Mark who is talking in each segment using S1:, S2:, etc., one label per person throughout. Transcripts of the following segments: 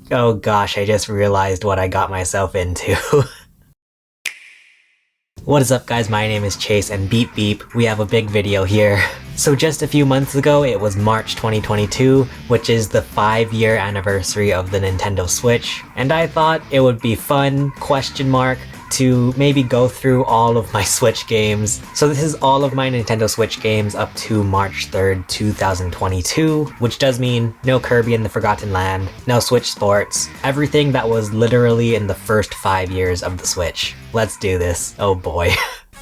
S1: Oh gosh, I just realized what I got myself into. What is up guys, my name is Chase and beep beep, we have a big video here. So just a few months ago, it was March 2022, which is the 5-year anniversary of the Nintendo Switch, and I thought it would be fun, to maybe go through all of my Switch games. So this is all of my Nintendo Switch games up to March 3rd, 2022, which does mean no Kirby in the Forgotten Land, no Switch Sports, everything that was literally in the first 5 years of the Switch. Let's do this, oh boy.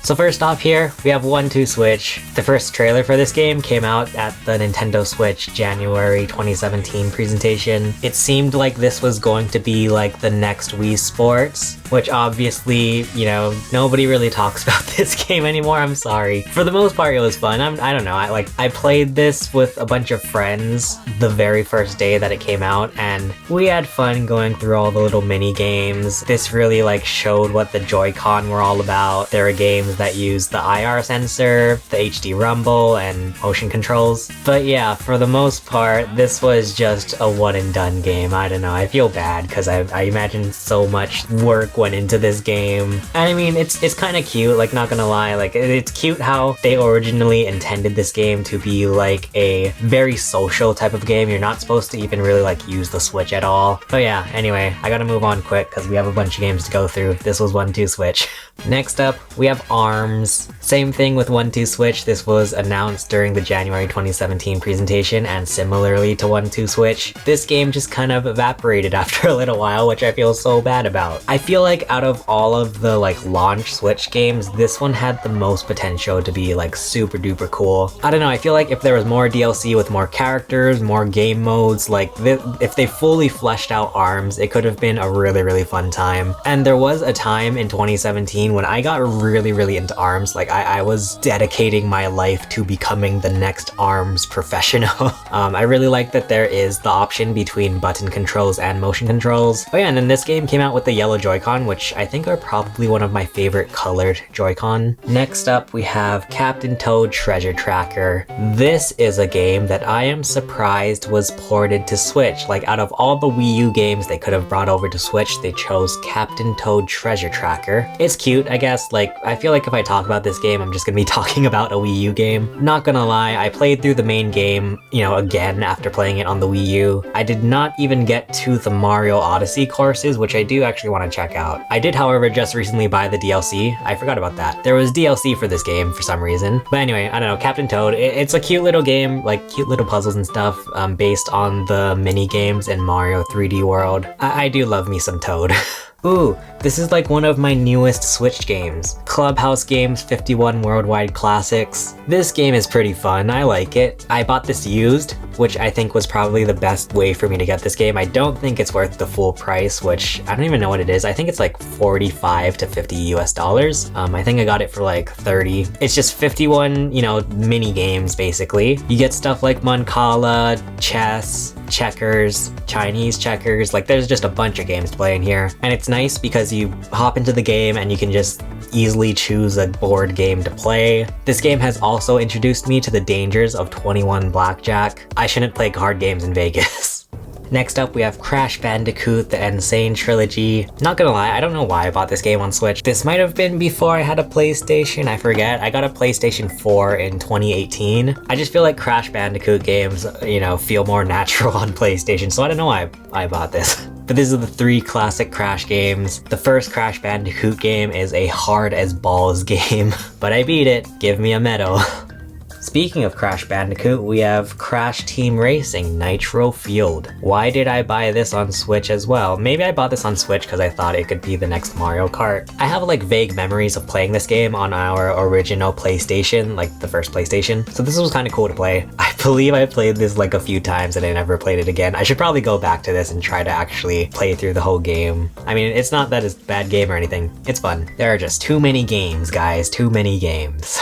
S1: So first off here, we have 1-2 Switch. The first trailer for this game came out at the Nintendo Switch January 2017 presentation. It seemed like this was going to be like the next Wii Sports, which obviously, you know, nobody really talks about this game anymore, I'm sorry. For the most part, it was fun. I don't know, I played this with a bunch of friends the very first day that it came out, and we had fun going through all the little mini games. This really like showed what the Joy-Con were all about. There are games that use the IR sensor, the HD rumble, and motion controls. But yeah, for the most part, this was just a one and done game. I don't know, I feel bad because I imagine so much work went into this game. And I mean, it's kind of cute, like not gonna lie, like it's cute how they originally intended this game to be like a very social type of game. You're not supposed to even really like use the Switch at all. But yeah, anyway, I gotta move on quick because we have a bunch of games to go through. This was 1-2 Switch. Next up, we have ARMS. Same thing with 1-2 Switch. This was announced during the January 2017 presentation, and similarly to 1-2 Switch, this game just kind of evaporated after a little while, which I feel so bad about. I feel like out of all of the like launch Switch games, this one had the most potential to be like super duper cool. I don't know, I feel like if there was more DLC with more characters, more game modes, like if they fully fleshed out ARMS, it could have been a really fun time. And there was a time in 2017 when I got really into ARMS. Like I was dedicating my life to becoming the next ARMS professional. I really like that there is the option between button controls and motion controls. Oh yeah, and then this game came out with the yellow Joy-Con, which I think are probably one of my favorite colored Joy-Con. Next up, we have Captain Toad Treasure Tracker. This is a game that I am surprised was ported to Switch. Like out of all the Wii U games they could have brought over to Switch, they chose Captain Toad Treasure Tracker. It's cute, I guess. Like, I feel like if I talk about this game, I'm just gonna be talking about a Wii U game. Not gonna lie, I played through the main game, you know, again after playing it on the Wii U. I did not even get to the Mario Odyssey courses, which I do actually want to check out. I did, however, just recently buy the DLC. I forgot about that. There was DLC for this game for some reason. But anyway, I don't know, Captain Toad, it's a cute little game, like cute little puzzles and stuff, based on the mini games in Mario 3D World. I do love me some Toad. Ooh, this is like one of my newest Switch games. Clubhouse Games 51 Worldwide Classics. This game is pretty fun, I like it. I bought this used, which I think was probably the best way for me to get this game. I don't think it's worth the full price, which I don't even know what it is. I think it's like 45 to 50 US dollars. I think I got it for like 30. It's just 51, you know, mini games basically. You get stuff like Mancala, chess, checkers, Chinese checkers, like there's just a bunch of games to play in here. And it's nice because you hop into the game and you can just easily choose a board game to play. This game has also introduced me to the dangers of 21 blackjack. I shouldn't play card games in Vegas. Next up, we have Crash Bandicoot, the Insane Trilogy. Not gonna lie, I don't know why I bought this game on Switch. This might have been before I had a PlayStation, I forget. I got a PlayStation 4 in 2018. I just feel like Crash Bandicoot games, you know, feel more natural on PlayStation, so I don't know why I bought this. But these are the 3 classic Crash games. The first Crash Bandicoot game is a hard as balls game, but I beat it. Give me a medal. Speaking of Crash Bandicoot, we have Crash Team Racing Nitro Fueled. Why did I buy this on Switch as well? Maybe I bought this on Switch because I thought it could be the next Mario Kart. I have like vague memories of playing this game on our original PlayStation, like the first PlayStation, so this was kind of cool to play. I believe I played this like a few times and I never played it again. I should probably go back to this and try to actually play through the whole game. I mean, it's not that it's a bad game or anything. It's fun. There are just too many games, guys. Too many games.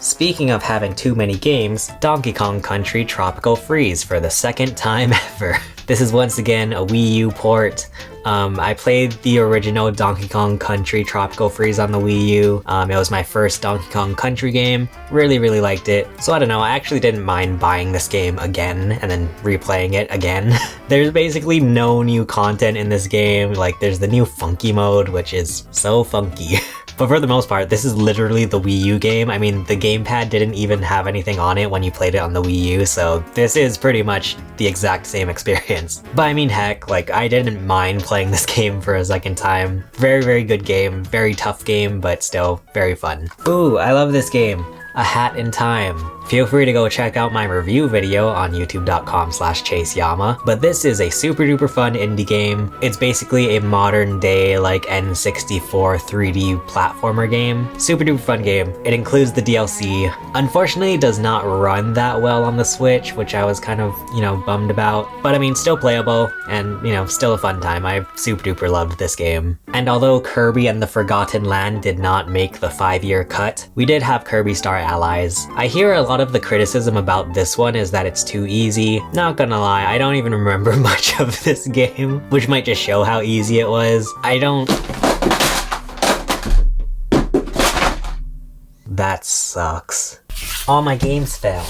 S1: Speaking of having too many games, Donkey Kong Country Tropical Freeze for the second time ever. This is once again a Wii U port. I played the original Donkey Kong Country Tropical Freeze on the Wii U. It was my first Donkey Kong Country game. Really liked it. So I don't know, I actually didn't mind buying this game again and then replaying it again. There's basically no new content in this game. Like, there's the new funky mode, which is so funky. But for the most part, this is literally the Wii U game. I mean, the gamepad didn't even have anything on it when you played it on the Wii U, so this is pretty much the exact same experience. But I mean, heck, like, I didn't mind playing this game for a second time. Very good game, very tough game, but still very fun. Ooh, I love this game. A Hat in Time. Feel free to go check out my review video on youtube.com/ChaseYama, but this is a super duper fun indie game. It's basically a modern day like N64 3D platformer game. Super duper fun game. It includes the DLC. Unfortunately, it does not run that well on the Switch, which I was kind of, bummed about. But I mean, still playable and, still a fun time. I super duper loved this game. And although Kirby and the Forgotten Land did not make the 5-year cut, we did have Kirby Star Allies. I hear a lot of the criticism about this one is that it's too easy. Not gonna lie, I don't even remember much of this game, which might just show how easy it was. That sucks. All my games failed.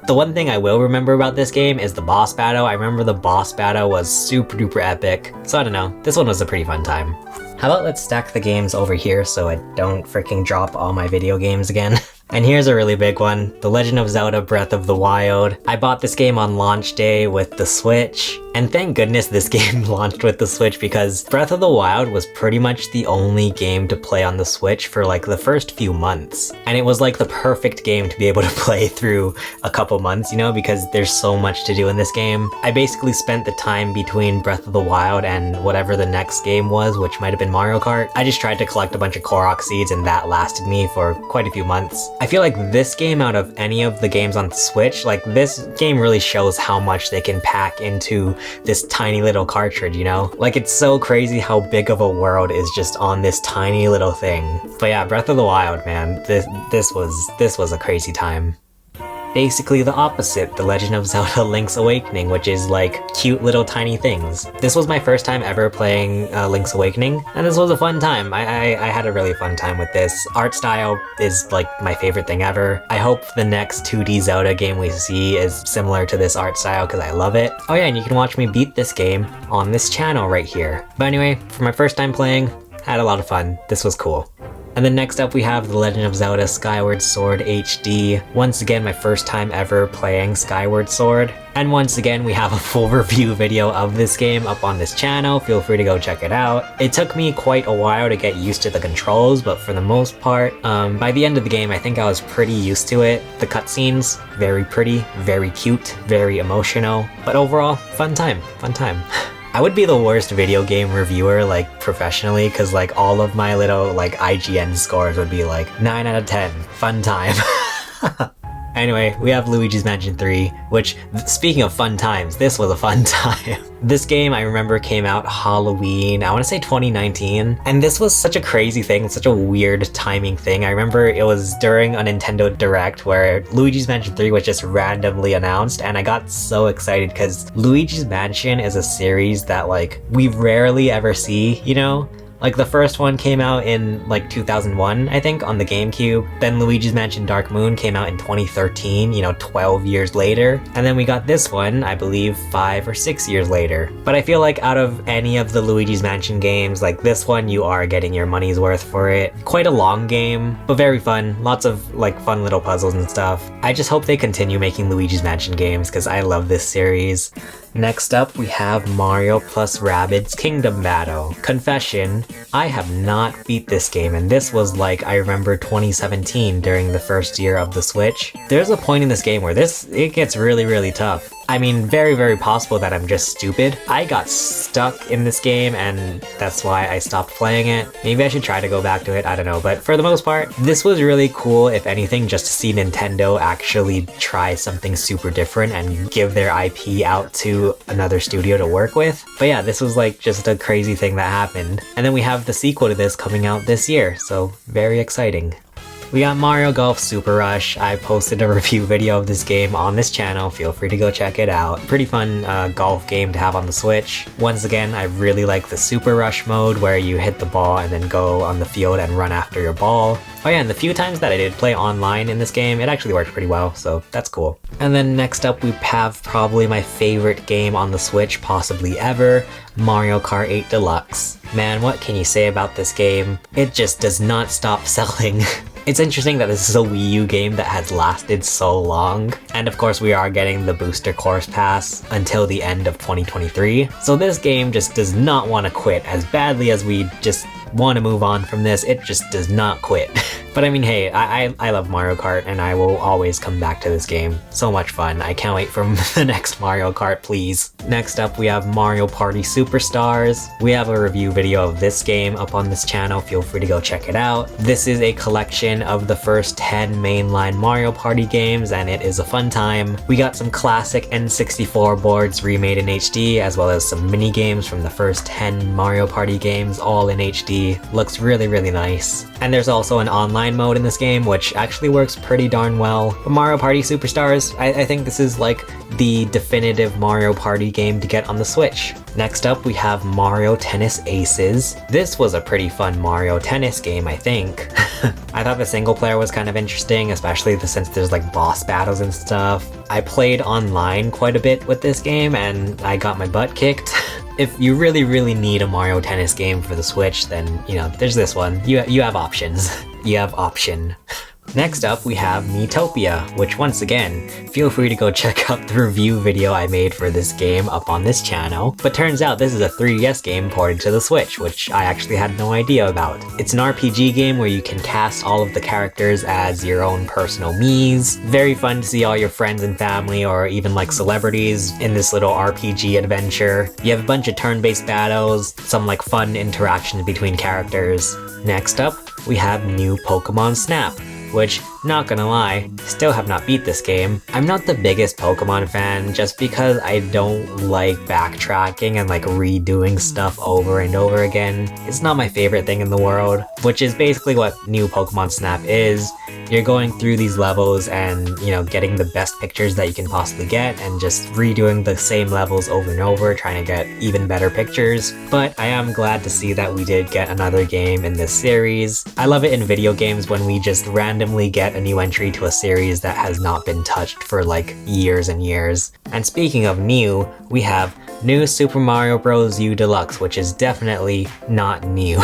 S1: The one thing I will remember about this game is the boss battle. I remember the boss battle was super duper epic. So I don't know, this one was a pretty fun time. How about let's stack the games over here so I don't freaking drop all my video games again. And here's a really big one, The Legend of Zelda Breath of the Wild. I bought this game on launch day with the Switch, and thank goodness this game launched with the Switch because Breath of the Wild was pretty much the only game to play on the Switch for like the first few months. And it was like the perfect game to be able to play through a couple months, because there's so much to do in this game. I basically spent the time between Breath of the Wild and whatever the next game was, which might have been Mario Kart. I just tried to collect a bunch of Korok seeds and that lasted me for quite a few months. I feel like this game, out of any of the games on the Switch, like this game really shows how much they can pack into this tiny little cartridge, Like, it's so crazy how big of a world is just on this tiny little thing. But yeah, Breath of the Wild, man, this was a crazy time. Basically the opposite, The Legend of Zelda Link's Awakening, which is like cute little tiny things. This was my first time ever playing Link's Awakening, and this was a fun time. I had a really fun time with this. Art style is like my favorite thing ever. I hope the next 2D Zelda game we see is similar to this art style because I love it. Oh yeah, and you can watch me beat this game on this channel right here. But anyway, for my first time playing, I had a lot of fun. This was cool. And then next up we have The Legend of Zelda Skyward Sword HD. Once again, my first time ever playing Skyward Sword. And once again, we have a full review video of this game up on this channel. Feel free to go check it out. It took me quite a while to get used to the controls, but for the most part, by the end of the game, I think I was pretty used to it. The cutscenes, very pretty, very cute, very emotional. But overall, fun time, fun time. I would be the worst video game reviewer, like, professionally, because, like, all of my little, like, IGN scores would be, like, 9 out of 10. Fun time. Anyway, we have Luigi's Mansion 3, which, speaking of fun times, this was a fun time. This game, I remember, came out Halloween, I want to say 2019, and this was such a crazy thing, such a weird timing thing. I remember it was during a Nintendo Direct where Luigi's Mansion 3 was just randomly announced, and I got so excited because Luigi's Mansion is a series that, like, we rarely ever see, Like, the first one came out in, like, 2001, I think, on the GameCube. Then Luigi's Mansion Dark Moon came out in 2013, 12 years later. And then we got this one, I believe, 5 or 6 years later. But I feel like out of any of the Luigi's Mansion games, like, this one, you are getting your money's worth for it. Quite a long game, but very fun. Lots of, like, fun little puzzles and stuff. I just hope they continue making Luigi's Mansion games, because I love this series. Next up, we have Mario plus Rabbids Kingdom Battle. Confession, I have not beat this game, and this was like, I remember 2017 during the first year of the Switch. There's a point in this game where it gets really tough. I mean, very possible that I'm just stupid. I got stuck in this game and that's why I stopped playing it. Maybe I should try to go back to it, I don't know. But for the most part, this was really cool, if anything, just to see Nintendo actually try something super different and give their IP out to another studio to work with. But yeah, this was like just a crazy thing that happened. And then we have the sequel to this coming out this year, so very exciting. We got Mario Golf Super Rush. I posted a review video of this game on this channel. Feel free to go check it out. Pretty fun golf game to have on the Switch. Once again, I really like the Super Rush mode where you hit the ball and then go on the field and run after your ball. Oh yeah, and the few times that I did play online in this game, it actually worked pretty well, so that's cool. And then next up we have probably my favorite game on the Switch, possibly ever, Mario Kart 8 Deluxe. Man, what can you say about this game? It just does not stop selling. It's interesting that this is a Wii U game that has lasted so long. And of course we are getting the booster course pass until the end of 2023. So this game just does not want to quit. As badly as we just want to move on from this, it just does not quit. But I mean, hey, I love Mario Kart and I will always come back to this game. So much fun. I can't wait for the next Mario Kart, please. Next up, we have Mario Party Superstars. We have a review video of this game up on this channel. Feel free to go check it out. This is a collection of the first 10 mainline Mario Party games and it is a fun time. We got some classic N64 boards remade in HD as well as some mini games from the first 10 Mario Party games all in HD. Looks really, really nice. And there's also an online mode in this game, which actually works pretty darn well. But Mario Party Superstars, I think this is like the definitive Mario Party game to get on the Switch. Next up, we have Mario Tennis Aces. This was a pretty fun Mario Tennis game, I think. I thought the single player was kind of interesting, especially since there's like boss battles and stuff. I played online quite a bit with this game and I got my butt kicked. If you really, really need a Mario Tennis game for the Switch, then, you know, there's this one. You have options. You have option. Next up, we have Miitopia, which once again, feel free to go check out the review video I made for this game up on this channel. But turns out this is a 3DS game ported to the Switch, which I actually had no idea about. It's an RPG game where you can cast all of the characters as your own personal Miis. Very fun to see all your friends and family or even like celebrities in this little RPG adventure. You have a bunch of turn-based battles, some like fun interactions between characters. Next up, we have new Pokemon Snap, which, not gonna lie, still have not beat this game. I'm not the biggest Pokemon fan just because I don't like backtracking and like redoing stuff over and over again. It's not my favorite thing in the world, which is basically what new Pokemon Snap is. You're going through these levels and, you know, getting the best pictures that you can possibly get and just redoing the same levels over and over, trying to get even better pictures. But I am glad to see that we did get another game in this series. I love it in video games when we just randomly get a new entry to a series that has not been touched for like years and years. And speaking of new, we have new Super Mario Bros. U Deluxe, which is definitely not new.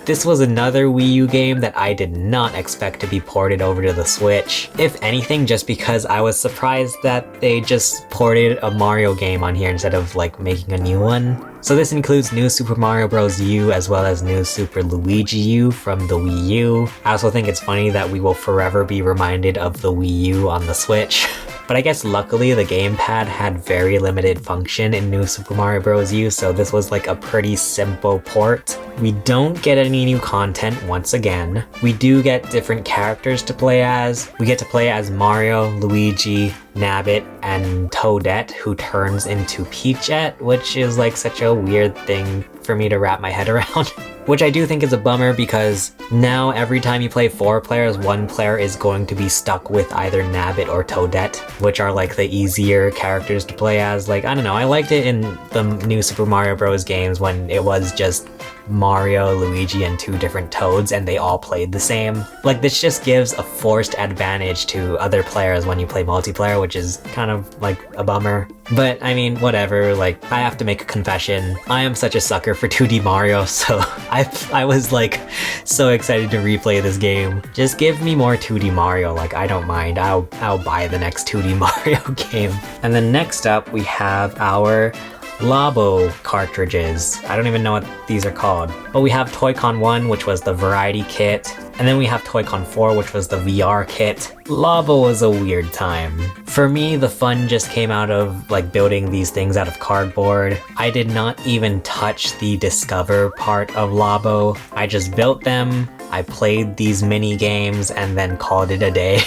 S1: This was another Wii U game that I did not expect to be ported over to the Switch. If anything, just because I was surprised that they just ported a Mario game on here instead of like making a new one. So this includes new Super Mario Bros. U as well as new Super Luigi U from the Wii U. I also think it's funny that we will forever be reminded of the Wii U on the Switch. But I guess luckily the gamepad had very limited function in new Super Mario Bros. U, so this was like a pretty simple port. We don't get any new content once again. We do get different characters to play as. We get to play as Mario, Luigi, Nabbit, and Toadette, who turns into Peachette, which is like such a weird thing for me to wrap my head around. Which I do think is a bummer because now every time you play 4 players, 1 player is going to be stuck with either Nabbit or Toadette, which are like the easier characters to play as. Like, I don't know, I liked it in the new Super Mario Bros. Games when it was just Mario, Luigi, and 2 different Toads and they all played the same. Like, this just gives a forced advantage to other players when you play multiplayer, which is kind of like a bummer. But I mean, whatever, like, I have to make a confession. I am such a sucker for 2D Mario, so I was like so excited to replay this game. Just give me more 2D Mario, like I don't mind. I'll buy the next 2D Mario game. And then next up we have our Labo cartridges. I don't even know what these are called. But we have Toy-Con 1, which was the variety kit. And then we have Toy-Con 4, which was the VR kit. Labo was a weird time. For me, the fun just came out of like building these things out of cardboard. I did not even touch the discover part of Labo. I just built them, I played these mini games, and then called it a day.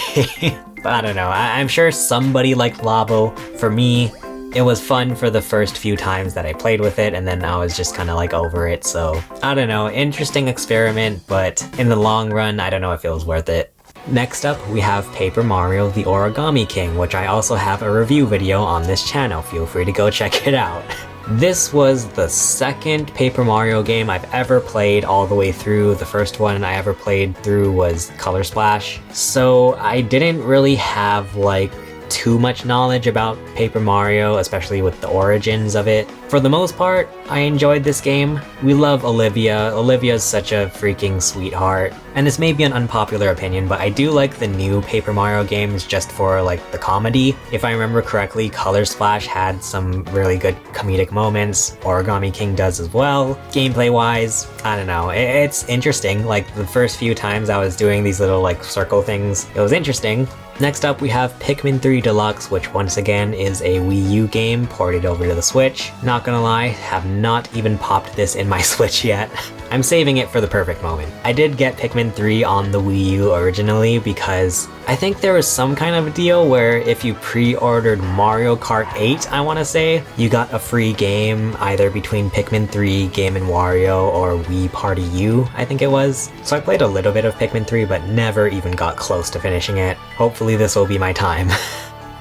S1: But I don't know, I'm sure somebody liked Labo. For me, it was fun for the first few times that I played with it, and then I was just kind of like over it, so I don't know, interesting experiment, but in the long run, I don't know if it was worth it. Next up, we have Paper Mario the Origami King, which I also have a review video on this channel. Feel free to go check it out. This was the second Paper Mario game I've ever played all the way through. The first one I ever played through was Color Splash. So I didn't really have like too much knowledge about Paper Mario, especially with the origins of it. For the most part, I enjoyed this game. We love Olivia. Olivia's such a freaking sweetheart. And this may be an unpopular opinion, but I do like the new Paper Mario games just for like the comedy. If I remember correctly, Color Splash had some really good comedic moments. Origami King does as well. Gameplay wise, I don't know. It's interesting. Like the first few times I was doing these little like circle things, it was interesting. Next up, we have Pikmin 3 Deluxe, which once again is a Wii U game ported over to the Switch. Not gonna lie, have not even popped this in my Switch yet. I'm saving it for the perfect moment. I did get Pikmin 3 on the Wii U originally because I think there was some kind of a deal where if you pre-ordered Mario Kart 8, I want to say, you got a free game either between Pikmin 3, Game & Wario, or Wii Party U, I think it was. So I played a little bit of Pikmin 3 but never even got close to finishing it. Hopefully this will be my time.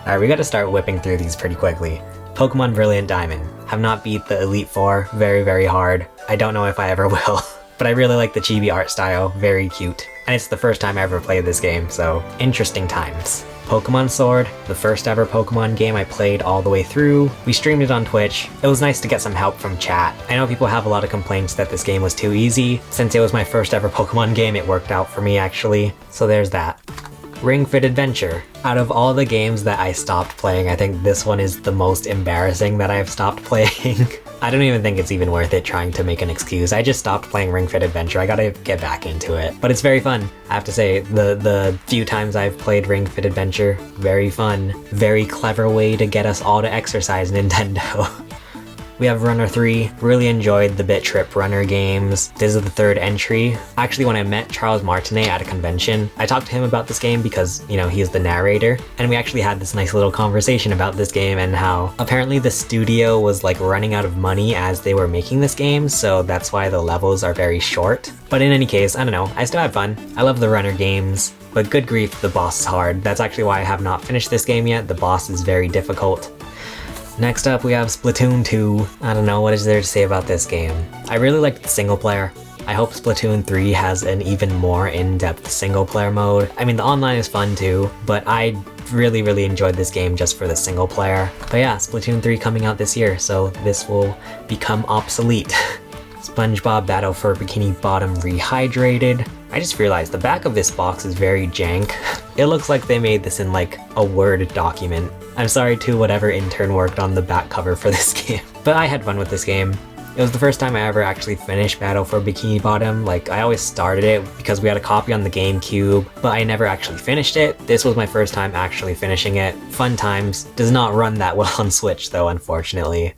S1: Alright, we gotta start whipping through these pretty quickly. Pokemon Brilliant Diamond. Have not beat the Elite Four, very hard. I don't know if I ever will, but I really like the chibi art style, very cute. And it's the first time I ever played this game, so interesting times. Pokemon Sword, the first ever Pokemon game I played all the way through. We streamed it on Twitch. It was nice to get some help from chat. I know people have a lot of complaints that this game was too easy. Since it was my first ever Pokemon game, it worked out for me actually. So there's that. Ring Fit Adventure. Out of all the games that I stopped playing, I think this one is the most embarrassing that I've stopped playing. I don't even think it's even worth it trying to make an excuse. I just stopped playing Ring Fit Adventure. I gotta get back into it. But it's very fun. I have to say, the few times I've played Ring Fit Adventure, very fun. Very clever way to get us all to exercise, Nintendo. We have Runner 3. Really enjoyed the Bit Trip Runner games. This is the third entry. Actually, when I met Charles Martinet at a convention, I talked to him about this game because, you know, he is the narrator. And we actually had this nice little conversation about this game and how apparently the studio was like running out of money as they were making this game, so that's why the levels are very short. But in any case, I don't know, I still had fun. I love the Runner games, but good grief, the boss is hard. That's actually why I have not finished this game yet. The boss is very difficult. Next up, we have Splatoon 2. I don't know, what is there to say about this game? I really liked the single player. I hope Splatoon 3 has an even more in-depth single player mode. I mean, the online is fun too, but I really enjoyed this game just for the single player. But yeah, Splatoon 3 coming out this year, so this will become obsolete. SpongeBob Battle for Bikini Bottom Rehydrated. I just realized the back of this box is very jank. It looks like they made this in like a Word document. I'm sorry to whatever intern worked on the back cover for this game. But I had fun with this game. It was the first time I ever actually finished Battle for Bikini Bottom. Like, I always started it because we had a copy on the GameCube, but I never actually finished it. This was my first time actually finishing it. Fun times. Does not run that well on Switch though, unfortunately.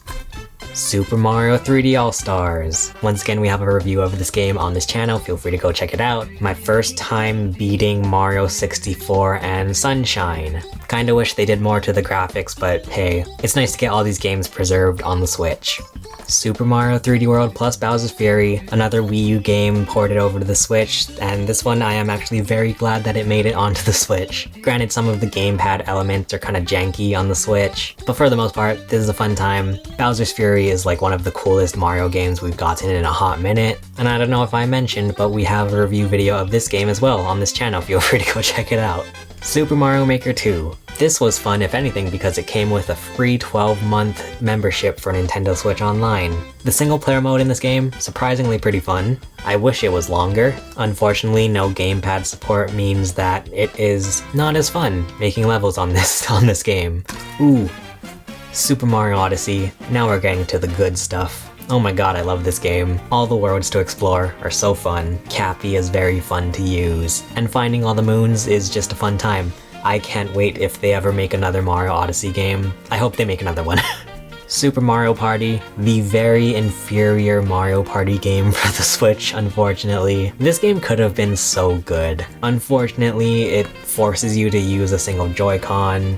S1: Super Mario 3D All-Stars. Once again, we have a review of this game on this channel. Feel free to go check it out. My first time beating Mario 64 and Sunshine. Kinda wish they did more to the graphics, but hey, it's nice to get all these games preserved on the Switch. Super Mario 3D World plus Bowser's Fury, another Wii U game ported over to the Switch, and this one I am actually very glad that it made it onto the Switch. Granted, some of the gamepad elements are kinda janky on the Switch, but for the most part, this is a fun time. Bowser's Fury is like one of the coolest Mario games we've gotten in a hot minute, and I don't know if I mentioned, but we have a review video of this game as well on this channel. Feel free to go check it out. Super Mario Maker 2. This was fun if anything because it came with a free 12-month membership for Nintendo Switch Online. The single player mode in this game, surprisingly pretty fun. I wish it was longer. Unfortunately, no gamepad support means that it is not as fun making levels on this game. Ooh, Super Mario Odyssey. Now we're getting to the good stuff. Oh my god, I love this game. All the worlds to explore are so fun. Cappy is very fun to use. And finding all the moons is just a fun time. I can't wait if they ever make another Mario Odyssey game. I hope they make another one. Super Mario Party, the very inferior Mario Party game for the Switch, unfortunately. This game could have been so good. Unfortunately, it forces you to use a single Joy-Con.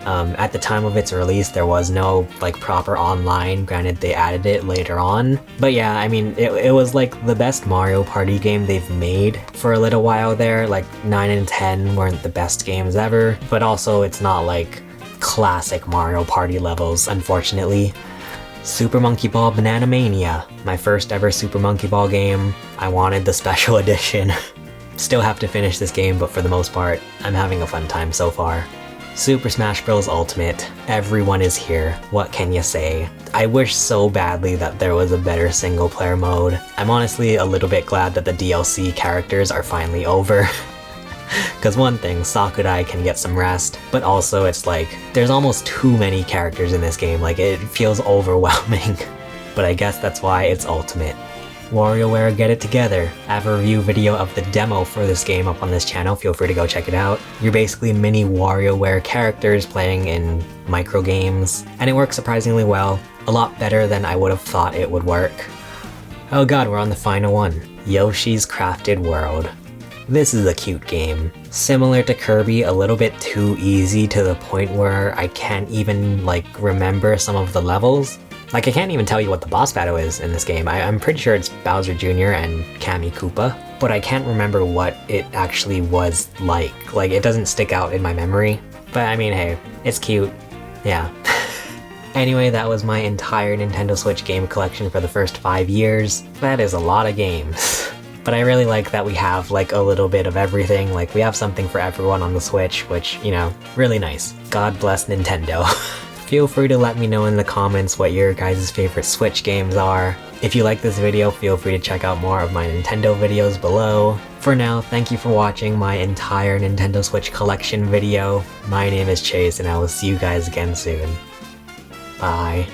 S1: At the time of its release, there was no like proper online. Granted, they added it later on. But yeah, I mean, it was like the best Mario Party game they've made for a little while there. Like 9 and 10 weren't the best games ever, but also it's not like classic Mario Party levels, unfortunately. Super Monkey Ball Banana Mania, my first ever Super Monkey Ball game. I wanted the special edition. Still have to finish this game, but for the most part, I'm having a fun time so far. Super Smash Bros. Ultimate. Everyone is here. What can you say? I wish so badly that there was a better single player mode. I'm honestly a little bit glad that the DLC characters are finally over. Cause one thing, Sakurai can get some rest, but also it's like, there's almost too many characters in this game, like it feels overwhelming. But I guess that's why it's Ultimate. WarioWare Get It Together. I have a review video of the demo for this game up on this channel, feel free to go check it out. You're basically mini WarioWare characters playing in micro games, and it works surprisingly well, a lot better than I would have thought it would work. Oh god, we're on the final one. Yoshi's Crafted World. This is a cute game. Similar to Kirby, a little bit too easy to the point where I can't even like remember some of the levels. Like I can't even tell you what the boss battle is in this game. I'm pretty sure it's Bowser Jr. and Kami Koopa, but I can't remember what it actually was like. Like it doesn't stick out in my memory. But I mean, hey, it's cute. Yeah. Anyway, that was my entire Nintendo Switch game collection for the first 5 years. That is a lot of games. But I really like that we have like a little bit of everything, like we have something for everyone on the Switch, which, you know, really nice. God bless Nintendo. Feel free to let me know in the comments what your guys' favorite Switch games are. If you like this video, feel free to check out more of my Nintendo videos below. For now, thank you for watching my entire Nintendo Switch collection video. My name is Chase and I will see you guys again soon. Bye.